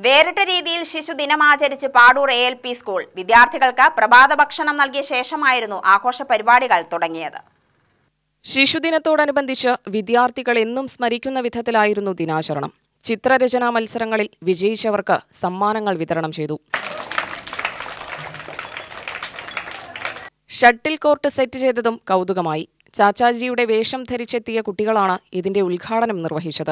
വേറിട്ട രീതിയിൽ ശിശുദിനം ആചരിച്ച് പാടൂർ ALP സ്കൂൾ വിദ്യാർത്ഥികൾക്ക് പ്രഭാത ഭക്ഷണം നൽകിയ ശേഷമായിരുന്നു ആഘോഷ പരിപാടികൾ തുടങ്ങിയത്. ശിശുദിനത്തോടനുബന്ധിച്ച് വിദ്യാർത്ഥികൾ എന്നും സ്മരിക്കുന്ന വിധത്തിലായിരുന്നു ദിനാചരണം. ചിത്രരചനാ മത്സരങ്ങളിൽ വിജയിച്ചവർക്ക് സമ്മാനങ്ങൾ വിതരണം ചെയ്തു. ഷട്ടിൽ കോർട്ട് സെറ്റ് ചെയ്തതും കൗതുകമായി. ചാച്ചാജിയുടെ വേഷം ധരിച്ചെത്തിയ കുട്ടികളാണ് ഇതിന്റെ ഉദ്ഘാടനം നിർവഹിച്ചത്.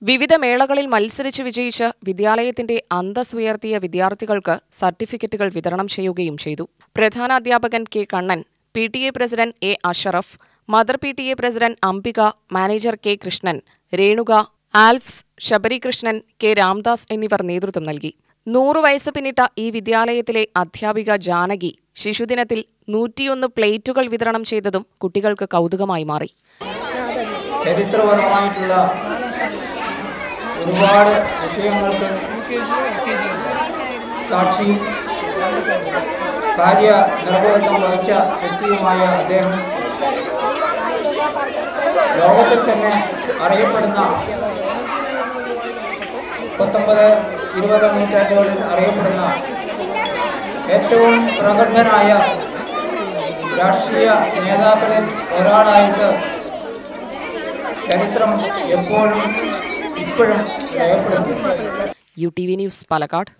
വിവിധ മേളകളിൽ മത്സരിച്ച് വിജയിച്ച് വിദ്യാലയത്തിന്റെ അന്തസ് ഉയർത്തിയ വിദ്യാർത്ഥികൾക്ക് സർട്ടിഫിക്കറ്റുകൾ വിതരണം ചെയ്യുകയും ചെയ്തു. പ്രധാനാധ്യാപകൻ K. Kannan, PTA president A. Ashraf, mother PTA president Ambika, manager K. Krishnan, Renuka, ആൽഫ്സ്, ശബരികൃഷ്ണൻ, K. രാംദാസ് എന്നിവർ നേതൃത്വം നൽകി. 100 വയസ്സ് പിന്നിട്ട ഈ വിദ്യാലയത്തിലെ അധ്യാപിക ജാനകി ശിശുദിനത്തിൽ 101 പ്ലേറ്റുകൾ വിതരണം ചെയ്തതും കുട്ടികൾക്ക് കൗതുകമായി മാറി. ചരിത്രപരമായിട്ടുള്ള ഒരുപാട് വിഷയങ്ങൾക്ക് സാക്ഷിയും കാര്യനിർവഹണം വഹിച്ച വ്യക്തിയുമായ അദ്ദേഹം ലോകത്തിൽ തന്നെ അറിയപ്പെടുന്ന 19-20 നൂറ്റാണ്ടുകളിൽ അറിയപ്പെടുന്ന ഏറ്റവും പ്രഗത്ഭനായ രാഷ്ട്രീയ നേതാക്കളിൽ ഒരാളായിട്ട് ചരിത്രം എപ്പോഴും ഇപ്പോഴും രേഖപ്പെടുന്നു. UTV news Palakkad.